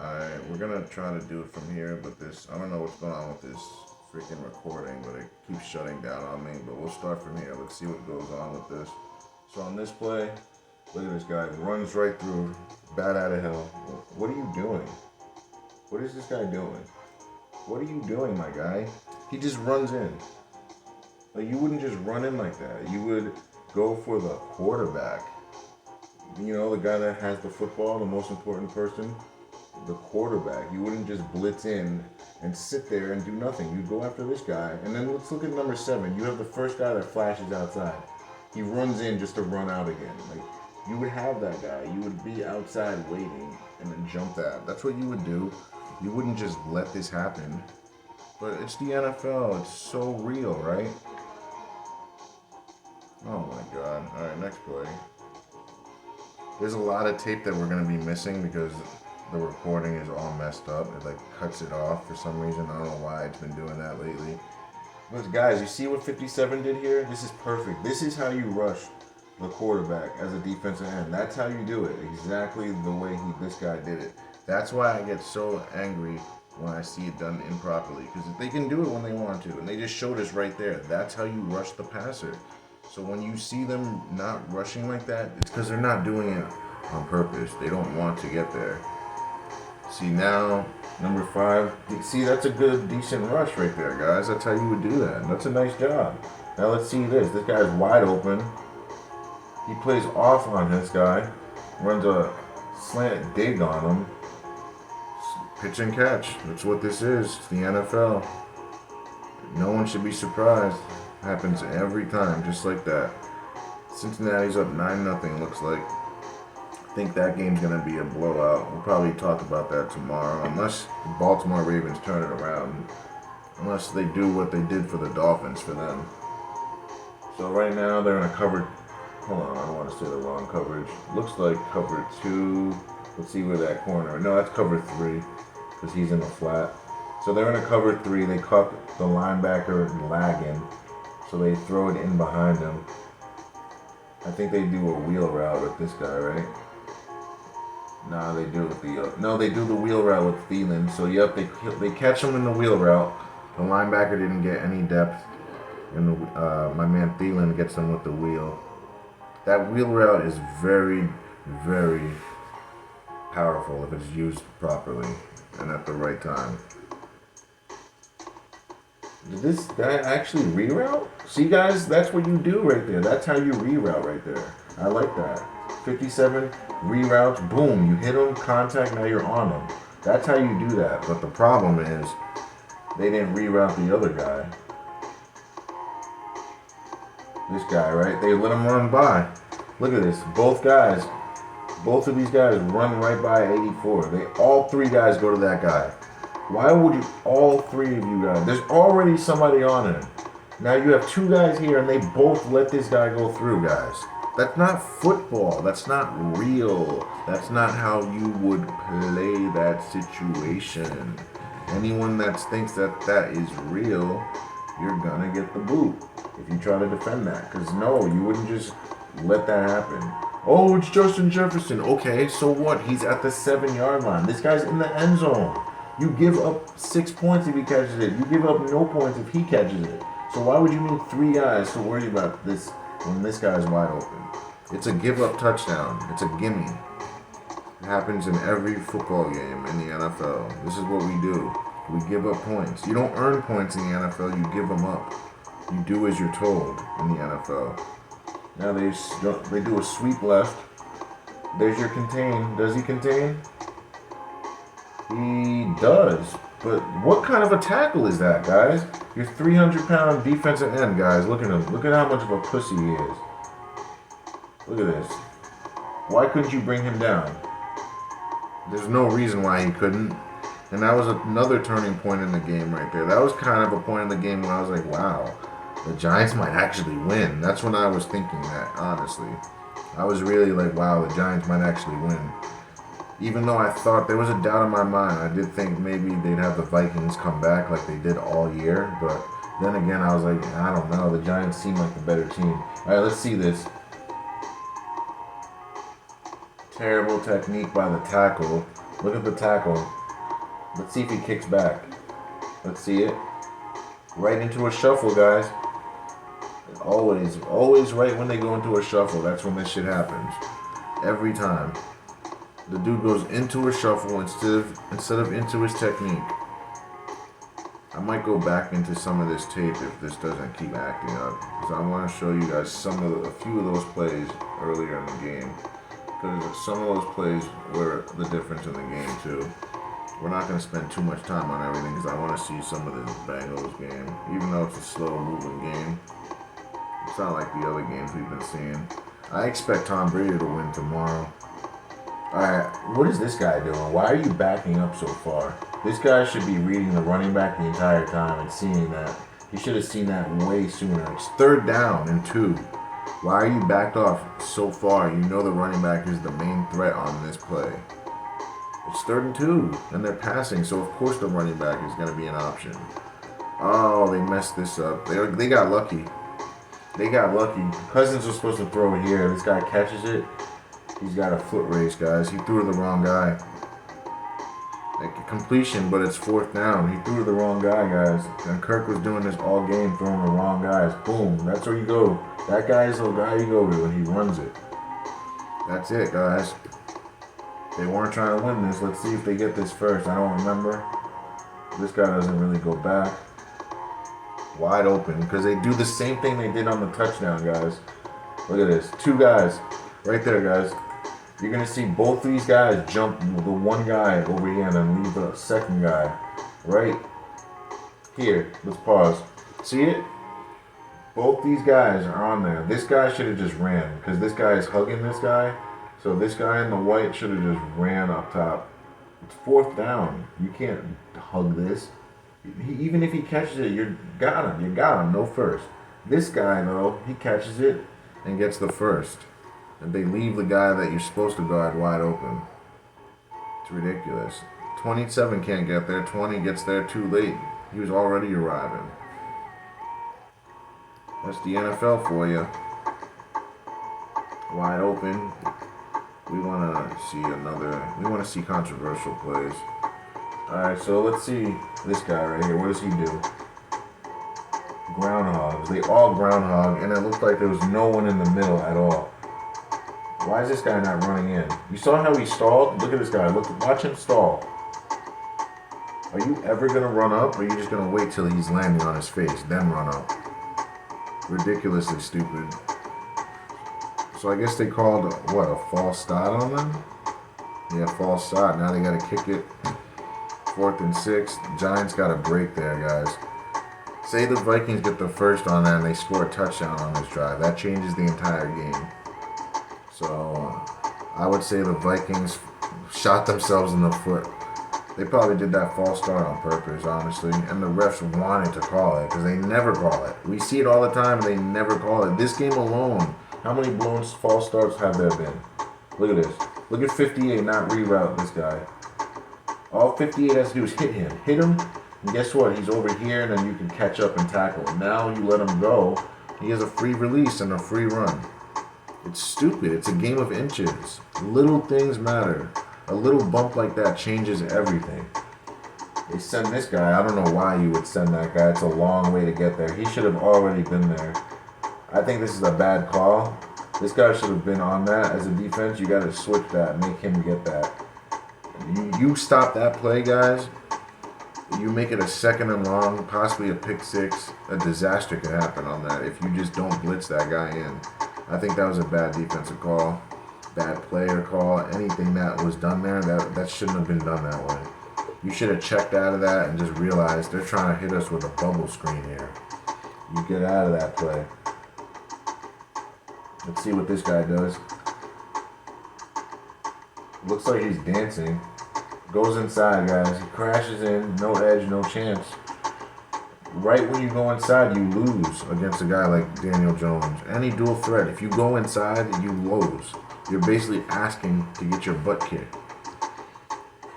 Alright, we're gonna try to do it from here, but I don't know what's going on with this freaking recording, but it keeps shutting down on me. But we'll start from here. Let's see what goes on with this. So on this play, look at this guy. Runs right through. Bat out of hell. What are you doing? What is this guy doing? What are you doing, my guy? He just runs in. Like, you wouldn't just run in like that. You would go for the quarterback. You know, the guy that has the football, the most important person, the quarterback. You wouldn't just blitz in and sit there and do nothing. You'd go after this guy. And then let's look at number 7. You have the first guy that flashes outside. He runs in just to run out again. Like, you would have that guy. You would be outside waiting and then jump that. That's what you would do. You wouldn't just let this happen. But it's the NFL. It's so real, right? Oh my god. Alright, next play. There's a lot of tape that we're going to be missing because the recording is all messed up. It like cuts it off for some reason. I don't know why it's been doing that lately. But guys, you see what 57 did here? This is perfect. This is how you rush the quarterback as a defensive end. That's how you do it. Exactly the way this guy did it. That's why I get so angry when I see it done improperly. Because they can do it when they want to. And they just showed us right there. That's how you rush the passer. So when you see them not rushing like that, it's because they're not doing it on purpose. They don't want to get there. See now, number 5. See, that's a good, decent rush right there, guys. That's how you would do that. That's a nice job. Now let's see this. This guy's wide open. He plays off on this guy. Runs a slant dig on him. Pitch and catch. That's what this is. It's the NFL. No one should be surprised. Happens every time, just like that. Cincinnati's up 9-0, looks like. I think that game's going to be a blowout. We'll probably talk about that tomorrow, unless the Baltimore Ravens turn it around. Unless they do what they did for the Dolphins for them. So right now they're in a cover. Hold on, I don't want to say the wrong coverage. Looks like cover 2. Let's see where that corner. No, that's cover 3, because he's in the flat. So they're in a cover 3. They caught the linebacker lagging. So they throw it in behind him. I think they do a wheel route with this guy, right? No, they do the wheel route with Thielen. So yep, they catch him in the wheel route. The linebacker didn't get any depth, and my man Thielen gets him with the wheel. That wheel route is very, very powerful if it's used properly and at the right time. Did this guy actually reroute? See, guys, that's what you do right there. That's how you reroute right there. I like that. 57 reroutes, boom, you hit him, contact, now you're on him. That's how you do that. But the problem is, they didn't reroute the other guy. This guy, right? They let him run by. Look at this. Both of these guys run right by 84. All 3 guys go to that guy. Why would you, all 3 of you guys, there's already somebody on him. Now you have 2 guys here and they both let this guy go through, guys. That's not football. That's not real. That's not how you would play that situation. Anyone that thinks that that is real, you're gonna get the boot if you try to defend that. Because no, you wouldn't just let that happen. Oh, it's Justin Jefferson. Okay, so what? He's at the 7-yard line. This guy's in the end zone. You give up 6 points if he catches it. You give up no points if he catches it. So why would you need 3 guys to worry about this when this guy's wide open? It's a give-up touchdown. It's a gimme. It happens in every football game in the NFL. This is what we do. We give up points. You don't earn points in the NFL. You give them up. You do as you're told in the NFL. Now they do a sweep left. There's your contain. Does he contain? He does. But what kind of a tackle is that, guys? You're 300-pound defensive end, guys. Look at him. Look at how much of a pussy he is. Look at this. Why couldn't you bring him down? There's no reason why he couldn't. And that was another turning point in the game right there. That was kind of a point in the game where I was like, wow, the Giants might actually win. That's when I was thinking that, honestly. I was really like, wow, the Giants might actually win. Even though I thought there was a doubt in my mind, I did think maybe they'd have the Vikings come back like they did all year. But then again, I was like, I don't know. The Giants seem like the better team. All right, let's see this. Terrible technique by the tackle. Look at the tackle. Let's see if he kicks back. Let's see it. Right into a shuffle, guys. Always right when they go into a shuffle. That's when this shit happens. Every time. The dude goes into a shuffle instead of into his technique. I might go back into some of this tape if this doesn't keep acting up, because I want to show you guys a few of those plays earlier in the game. Because some of those plays were the difference in the game too. We're not going to spend too much time on everything because I want to see some of this Bengals game, even though it's a slow-moving game. It's not like the other games we've been seeing. I expect Tom Brady to win tomorrow. Alright, what is this guy doing? Why are you backing up so far? This guy should be reading the running back the entire time and seeing that. He should have seen that way sooner. It's 3rd down and 2. Why are you backed off so far? You know the running back is the main threat on this play. It's 3rd and 2, and they're passing, so of course the running back is going to be an option. Oh, they messed this up. They got lucky. They got lucky. Cousins was supposed to throw it here. This guy catches it. He's got a foot race, guys. He threw to the wrong guy. Like a completion, but it's 4th down. He threw to the wrong guy, guys. And Kirk was doing this all game, throwing the wrong guys. Boom. That's where you go. That guy is the guy you go to, and he runs it. That's it, guys. They weren't trying to win this. Let's see if they get this first. I don't remember. This guy doesn't really go back. Wide open, because they do the same thing they did on the touchdown, guys. Look at this. 2 guys. Right there, guys. You're going to see both of these guys jump the one guy over here and then leave the second guy right here. Let's pause. See it? Both these guys are on there. This guy should have just ran because this guy is hugging this guy. So this guy in the white should have just ran up top. It's 4th down. You can't hug this. Even if he catches it, you got him. You got him. No first. This guy, though, he catches it and gets the first. And they leave the guy that you're supposed to guard wide open. It's ridiculous. 27 can't get there. 20 gets there too late. He was already arriving. That's the NFL for you. Wide open. We want to see controversial plays. Alright, so let's see this guy right here. What does he do? Groundhogs. They all groundhog, and it looked like there was no one in the middle at all. Why is this guy not running in? You saw how he stalled? Look at this guy. Watch him stall. Are you ever going to run up, or are you just going to wait till he's landing on his face, then run up? Ridiculously stupid. So I guess they called, a false start on them? Yeah, false start. Now they got to kick it. 4th and 6. Giants got a break there, guys. Say the Vikings get the first on that and they score a touchdown on this drive. That changes the entire game. So I would say the Vikings shot themselves in the foot. They probably did that false start on purpose, honestly. And the refs wanted to call it because they never call it. We see it all the time and they never call it. This game alone, how many blown false starts have there been? Look at this. Look at 58 not reroute this guy. All 58 has to do is hit him. Hit him, and guess what? He's over here, and then you can catch up and tackle. Now you let him go. He has a free release and a free run. It's stupid. It's a game of inches. Little things matter. A little bump like that changes everything. They send this guy. I don't know why you would send that guy. It's a long way to get there. He should have already been there. I think this is a bad call. This guy should have been on that. As a defense, you got to switch that and make him get that. You stop that play, guys. You make it a 2nd and long, possibly a pick 6. A disaster could happen on that if you just don't blitz that guy in. I think that was a bad defensive call, bad player call. Anything that was done there, that shouldn't have been done that way. You should have checked out of that and just realized they're trying to hit us with a bubble screen here. You get out of that play. Let's see what this guy does. Looks like he's dancing. Goes inside, guys. He crashes in. No edge, no chance. Right when you go inside, you lose against a guy like Daniel Jones. Any dual threat, if you go inside, you lose. You're basically asking to get your butt kicked.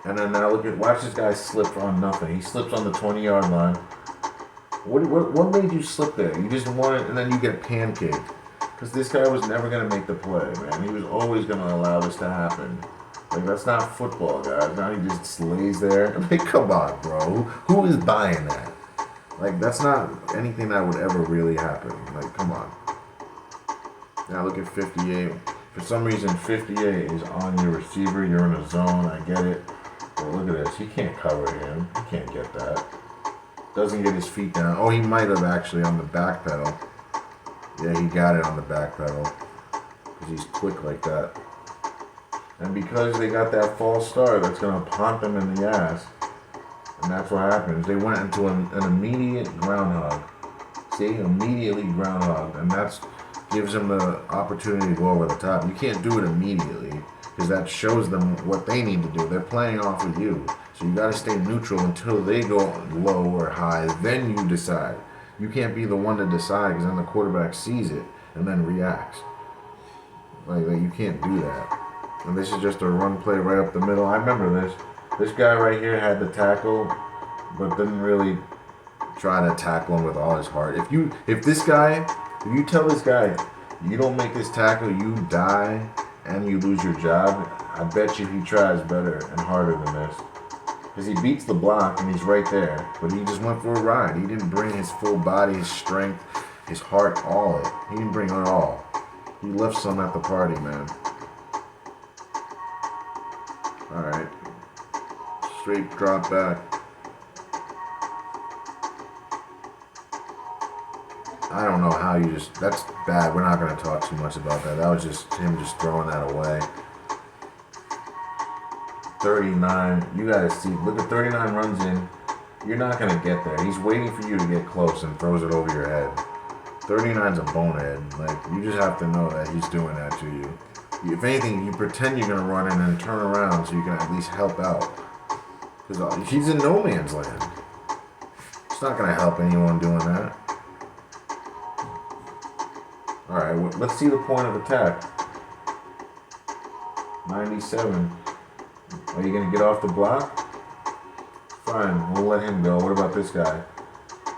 And then now watch this guy slip on nothing. He slips on the 20-yard line. What made you slip there? You just want it, and then you get pancaked. Because this guy was never going to make the play, man. He was always going to allow this to happen. Like, that's not football, guys. Now he just lays there. Like, come on, bro. Who is buying that? Like, that's not anything that would ever really happen. Like, come on. Now look at 58. For some reason, 58 is on your receiver. You're in a zone. I get it. But look at this. He can't cover him. He can't get that. Doesn't get his feet down. Oh, he might have actually on the back pedal. Yeah, he got it on the back pedal. Because he's quick like that. And because they got that false start, that's going to punt them in the ass. And that's what happens. They went into an immediate groundhog. See? Immediately groundhog. And that's gives them the opportunity to go over the top. You can't do it immediately. Because that shows them what they need to do. They're playing off of you. So you got to stay neutral until they go low or high. Then you decide. You can't be the one to decide because then the quarterback sees it and then reacts. Like you can't do that. And this is just a run play right up the middle. I remember this. This guy right here had the tackle, but didn't really try to tackle him with all his heart. If you tell this guy, you don't make this tackle, you die and you lose your job, I bet you he tries better and harder than this. Because he beats the block and he's right there. But he just went for a ride. He didn't bring his full body, his strength, his heart, all of it. He didn't bring it all. He left some at the party, man. Alright. Straight drop back. I don't know how you just... That's bad. We're not going to talk too much about that. That was just him just throwing that away. 39. You got to see. Look at 39 runs in. You're not going to get there. He's waiting for you to get close and throws it over your head. 39's a bonehead. Like, you just have to know that he's doing that to you. If anything, you pretend you're going to run in and turn around so you can at least help out. Because he's in no man's land. It's not going to help anyone doing that. Alright, let's see the point of attack. 97. Are you going to get off the block? Fine, we'll let him go. What about this guy?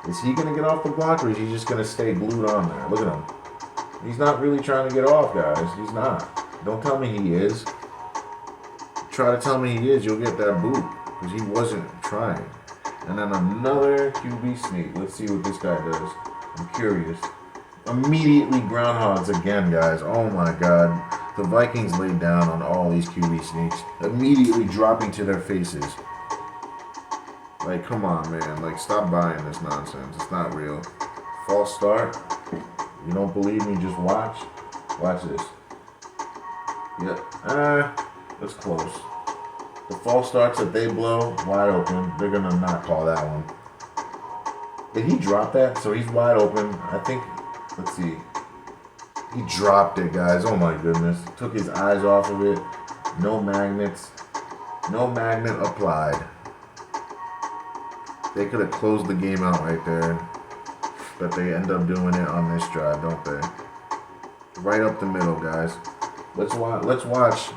Is he going to get off the block or is he just going to stay glued on there? Look at him. He's not really trying to get off, guys. He's not. Don't tell me he is. Try to tell me he is, you'll get that boot. Because he wasn't trying. And then another QB sneak. Let's see what this guy does. I'm curious. Immediately groundhogs again, guys. Oh my god. The Vikings laid down on all these QB sneaks. Immediately dropping to their faces. Like, come on, man. Like, stop buying this nonsense. It's not real. False start. You don't believe me? Just watch. Watch this. Yep. That's close. The false starts that they blow, wide open. They're going to not call that one. Did he drop that? So he's wide open. I think, let's see. He dropped it, guys. Oh my goodness. Took his eyes off of it. No magnets. No magnet applied. They could have closed the game out right there. But they end up doing it on this drive, don't they? Right up the middle, guys. Let's watch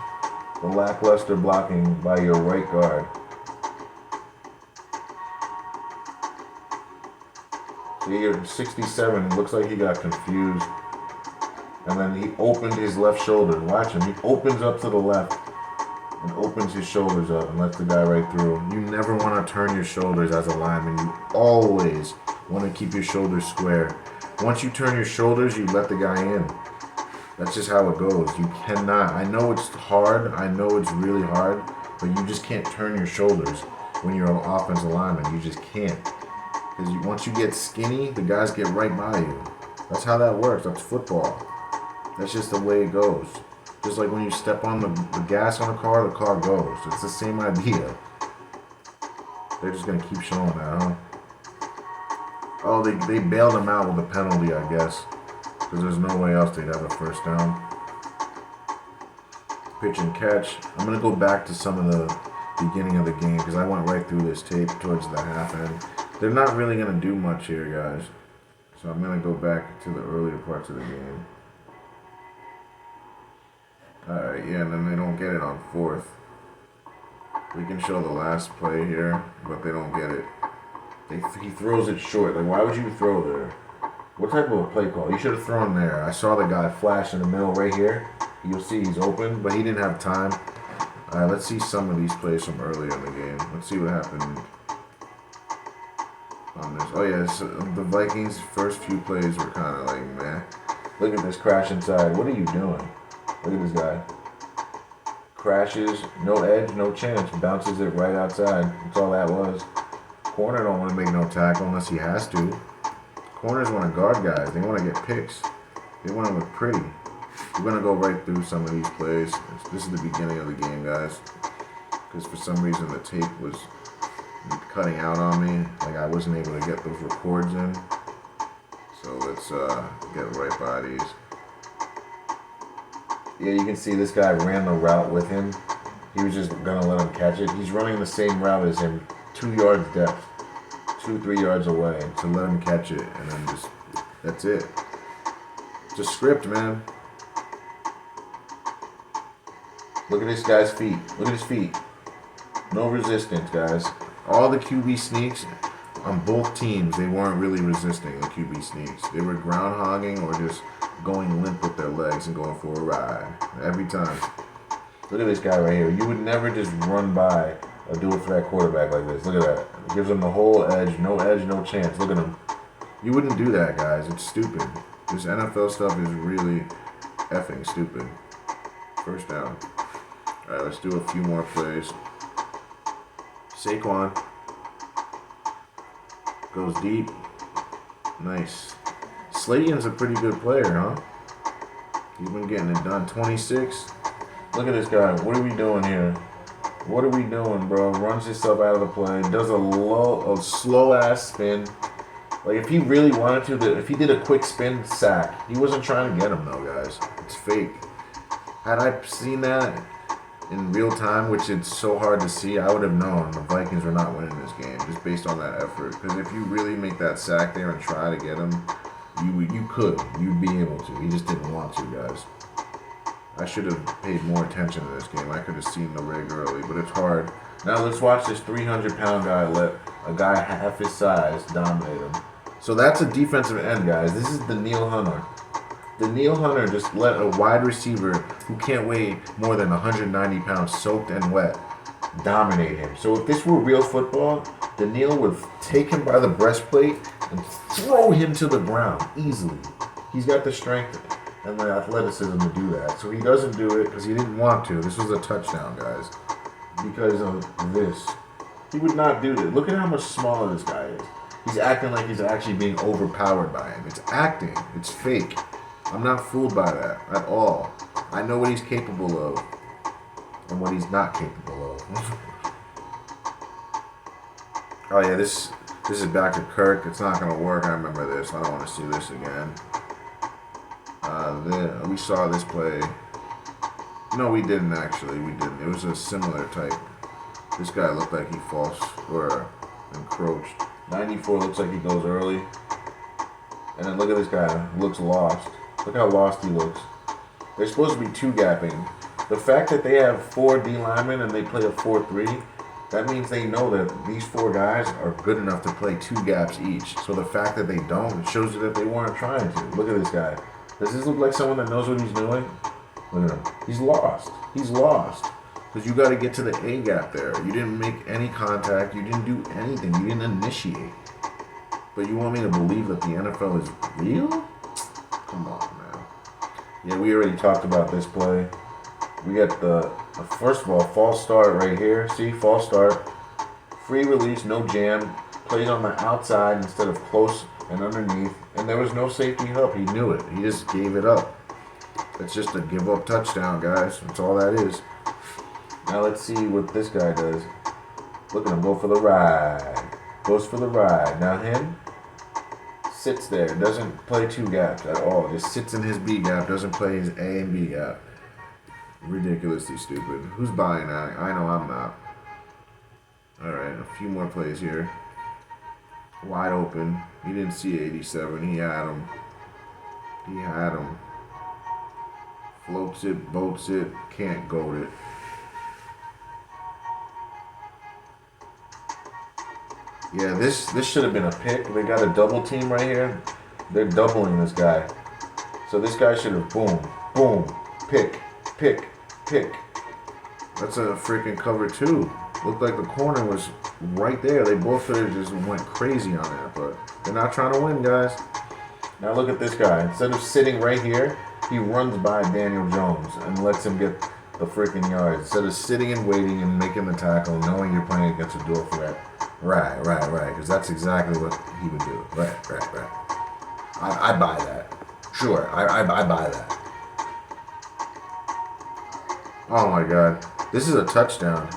the lackluster blocking by your right guard. See, you're 67. Looks like he got confused. And then he opened his left shoulder. Watch him. He opens up to the left and opens his shoulders up and lets the guy right through. You never want to turn your shoulders as a lineman. You always want to keep your shoulders square. Once you turn your shoulders, you let the guy in. That's just how it goes. You cannot. I know it's hard. I know it's really hard. But you just can't turn your shoulders when you're an offensive lineman. You just can't. Because once you get skinny, the guys get right by you. That's how that works. That's football. That's just the way it goes. Just like when you step on the gas on a car, the car goes. It's the same idea. They're just going to keep showing that, huh? Oh, they bailed him out with a penalty, I guess. Because there's no way else they'd have a first down. Pitch and catch. I'm going to go back to some of the beginning of the game because I went right through this tape towards the half end. They're not really going to do much here, guys. So I'm going to go back to the earlier parts of the game. Alright, yeah, and then they don't get it on fourth. We can show the last play here, but they don't get it. He throws it short. Like, why would you throw there? What type of a play call? You should have thrown there. I saw the guy flash in the middle right here. You'll see he's open, but he didn't have time. Alright, let's see some of these plays from earlier in the game. Let's see what happened on this. Oh yeah, so the Vikings' first few plays were kind of like, meh. Look at this crash inside. What are you doing? Look at this guy. Crashes, no edge, no chance. Bounces it right outside. That's all that was. Corner don't want to make no tackle unless he has to. Corners want to guard guys. They want to get picks. They want to look pretty. We're going to go right through some of these plays. This is the beginning of the game, guys. Because for some reason the tape was cutting out on me. Like I wasn't able to get those records in. So let's get right by these. Yeah, you can see this guy ran the route with him. He was just going to let him catch it. He's running the same route as him, 2 yards depth, 2-3 yards away to let him catch it. And then just, that's it. It's a script, man. Look at this guy's feet. Look at his feet. No resistance, guys. All the QB sneaks on both teams, they weren't really resisting the QB sneaks. They were ground hogging or just going limp with their legs and going for a ride every time. Look at this guy right here. You would never just run by or do it for that quarterback like this. Look at that. It gives him the whole edge, no chance. Look at him. You wouldn't do that, guys. It's stupid. This NFL stuff is really effing stupid. First down. All right, let's do a few more plays. Saquon goes deep. Nice. Slayton's a pretty good player, huh? He's been getting it done. 26. Look at this guy. What are we doing here? What are we doing, bro? Runs himself out of the play. Does a slow-ass spin. Like, if he really wanted to, if he did a quick spin, sack. He wasn't trying to get him, though, guys. It's fake. Had I seen that in real time, which it's so hard to see, I would have known the Vikings were not winning this game just based on that effort. Because if you really make that sack there and try to get him, you'd be able to. He just didn't want to, guys. I should have paid more attention to this game. I could have seen the rig early, but it's hard. Now let's watch this 300-pound guy let a guy half his size dominate him. So that's a defensive end, guys. This is the Danielle Hunter. Danielle Hunter just let a wide receiver who can't weigh more than 190 pounds soaked and wet dominate him. So if this were real football, Danielle would take him by the breastplate and throw him to the ground easily. He's got the strength and the athleticism to do that. So he doesn't do it because he didn't want to. This was a touchdown, guys. Because of this. He would not do this. Look at how much smaller this guy is. He's acting like he's actually being overpowered by him. It's acting. It's fake. I'm not fooled by that at all. I know what he's capable of and what he's not capable of. Oh yeah, this is back to Kirk. It's not going to work. I remember this. I don't want to see this again. We saw this play. No, we didn't actually. We didn't. It was a similar type. This guy looked like he false or encroached. 94 looks like he goes early. And then look at this guy. Looks lost. Look how lost he looks. They're supposed to be two-gapping. The fact that they have 4 D linemen and they play a 4-3, that means they know that these 4 guys are good enough to play 2 gaps each. So the fact that they don't, it shows you that they weren't trying to. Look at this guy. Does this look like someone that knows what he's doing? Look at him. He's lost. He's lost. Because you got to get to the A gap there. You didn't make any contact. You didn't do anything. You didn't initiate. But you want me to believe that the NFL is real? Come on, man. Yeah, we already talked about this play. We got the first of all, false start right here. See, false start. Free release, no jam. Played on the outside instead of close and underneath. And there was no safety help. He knew it. He just gave it up. It's just a give-up touchdown, guys. That's all that is. Now let's see what this guy does. Look at him go for the ride. Goes for the ride. Now him sits there. Doesn't play 2 gaps at all. Just sits in his B gap. Doesn't play his A and B gap. Ridiculously stupid. Who's buying that? I know I'm not. Alright, a few more plays here. Wide open. He didn't see 87. He had him. He had him. Floats it, boats it, can't goat it. Yeah, this should have been a pick. They got a double team right here. They're doubling this guy. So this guy should have boom, boom, pick, pick, pick. That's a freaking cover 2. Looked like the corner was right there. They both could have just went crazy on that, but they're not trying to win, guys. Now look at this guy. Instead of sitting right here, he runs by Daniel Jones and lets him get the freaking yards. Instead of sitting and waiting and making the tackle, knowing you're playing against a dual threat. Right. Because that's exactly what he would do. Right. I buy that. Sure, I buy that. Oh my God. This is a touchdown.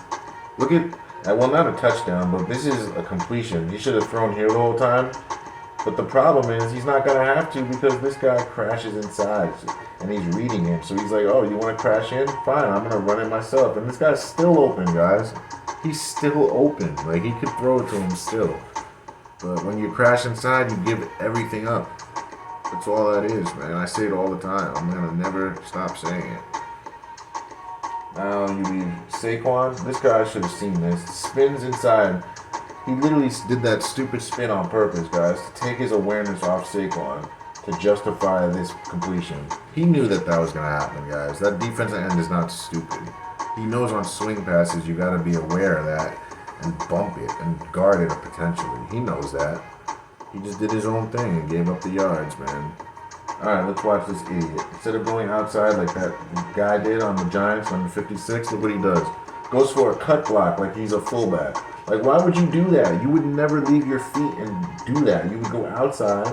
Look at, well, not a touchdown, but this is a completion. He should have thrown here the whole time. But the problem is he's not going to have to because this guy crashes inside and he's reading him. So he's like, oh, you want to crash in? Fine, I'm going to run it myself. And this guy's still open, guys. He's still open. Like, he could throw it to him still. But when you crash inside, you give everything up. That's all that is, man. I say it all the time. I'm going to never stop saying it. Now you leave Saquon. This guy should have seen this. Spins inside. He literally did that stupid spin on purpose, guys, to take his awareness off Saquon to justify this completion. He knew that was going to happen, guys. That defensive end is not stupid. He knows on swing passes you got to be aware of that and bump it and guard it potentially. He knows that. He just did his own thing and gave up the yards, man. All right, let's watch this idiot. Instead of going outside like that guy did on the Giants, number 56, look what he does. Goes for a cut block like he's a fullback. Like, why would you do that? You would never leave your feet and do that. You would go outside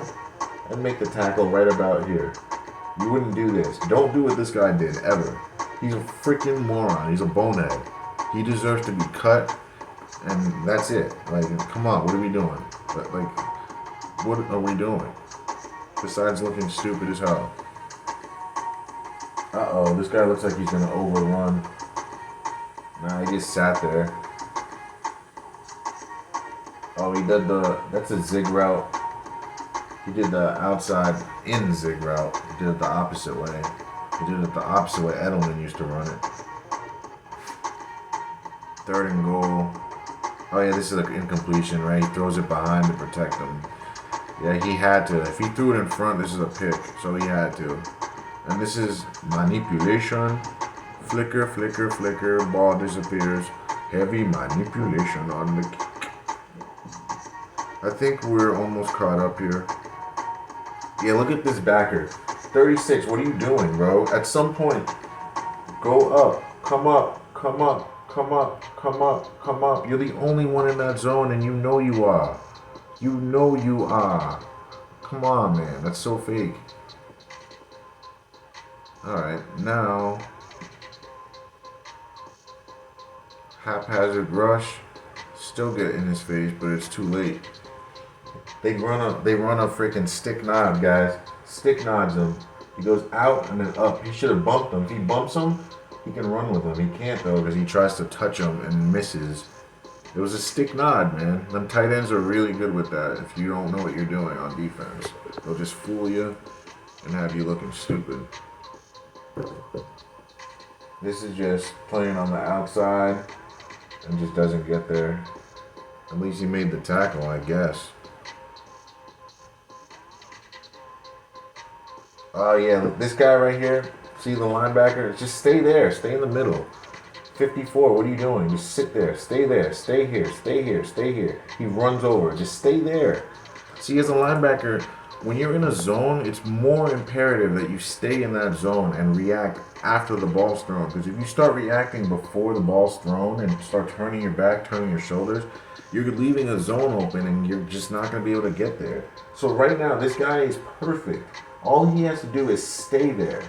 and make the tackle right about here. You wouldn't do this. Don't do what this guy did, ever. He's a freaking moron. He's a bonehead. He deserves to be cut, and that's it. Like, come on, what are we doing? Like, what are we doing? Besides looking stupid as hell. Uh-oh, this guy looks like he's going to overrun. Nah, he just sat there. Oh, he did that's a zig route. He did the outside in zig route. He did it the opposite way. He did it the opposite way Edelman used to run it. 3rd and goal. Oh yeah, this is an incompletion, right? He throws it behind to protect him. Yeah, he had to. If he threw it in front, this is a pick, so he had to. And this is manipulation. Flicker, ball disappears. Heavy manipulation on the kick. I think we're almost caught up here. Yeah, look at this backer. 36, what are you doing, bro? At some point, go up, come up. You're the only one in that zone, and you know you are. You know you are. Come on, man. That's so fake. Alright, now. Haphazard rush. Still get in his face, but it's too late. They run a freaking stick nod, guys. Stick nods him. He goes out and then up. He should have bumped him. If he bumps him, he can run with him. He can't, though, because he tries to touch him and misses. It was a stick nod, man. Them tight ends are really good with that if you don't know what you're doing on defense. They'll just fool you and have you looking stupid. This is just playing on the outside and just doesn't get there. At least he made the tackle, I guess. Oh, yeah, look, this guy right here, see the linebacker? Just stay there. Stay in the middle. 54, what are you doing? Just sit there. Stay there. Stay here. He runs over. Just stay there. See, as a linebacker, when you're in a zone, it's more imperative that you stay in that zone and react after the ball's thrown. Because if you start reacting before the ball's thrown and start turning your back, turning your shoulders, you're leaving a zone open and you're just not going to be able to get there. So right now, this guy is perfect. All he has to do is stay there.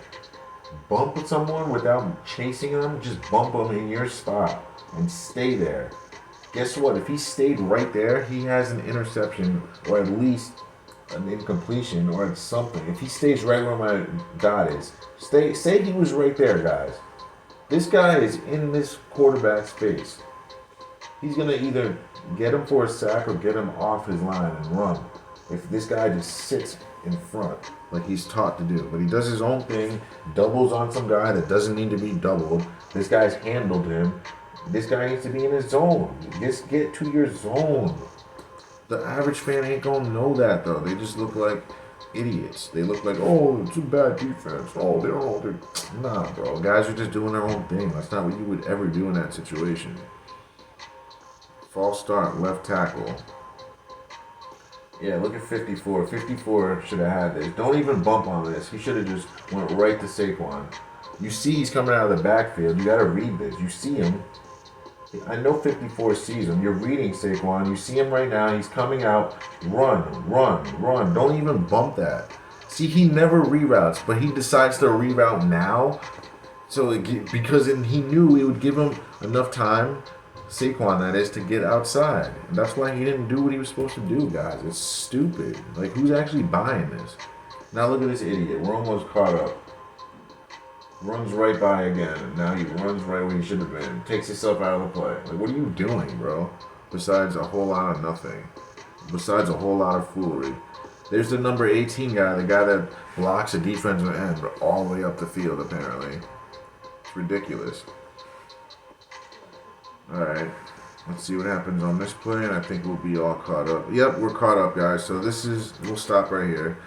Bump someone without chasing them, just bump them in your spot and stay there. Guess what? If he stayed right there, he has an interception or at least an incompletion or something. If he stays right where my dot is, say he was right there, guys. This guy is in this quarterback's face. He's going to either get him for a sack or get him off his line and run. If this guy just sits in front like he's taught to do. But he does his own thing, doubles on some guy that doesn't need to be doubled. This guy's handled him. This guy needs to be in his zone. Just get to your zone. The average fan ain't gonna know that, though. They just look like idiots. They look like, oh, it's a bad defense. Oh, they're all, nah, bro. Guys are just doing their own thing. That's not what you would ever do in that situation. False start, left tackle. Yeah, look at 54. 54 should have had this. Don't even bump on this. He should have just went right to Saquon. You see he's coming out of the backfield. You got to read this. You see him. I know 54 sees him. You're reading Saquon. You see him right now. He's coming out. Run, run, run. Don't even bump that. See, he never reroutes, but he decides to reroute now. So because he knew it would give him enough time, Saquon that is, to get outside. And that's why he didn't do what he was supposed to do, guys. It's stupid. Like, who's actually buying this? Now look at this idiot. We're almost caught up. Runs right by again. And now he runs right where he should have been. Takes himself out of the play. Like, what are you doing, bro? Besides a whole lot of nothing. Besides a whole lot of foolery. There's the number 18 guy, the guy that blocks a defensive end all the way up the field, apparently. It's ridiculous. Alright. Let's see what happens on this play, and I think we'll be all caught up. Yep, we're caught up, guys. So we'll stop right here.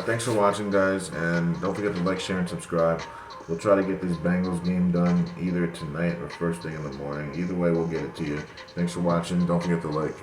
Thanks for watching, guys, and don't forget to like, share, and subscribe. We'll try to get this Bengals game done either tonight or first thing in the morning. Either way, we'll get it to you. Thanks for watching. Don't forget to like.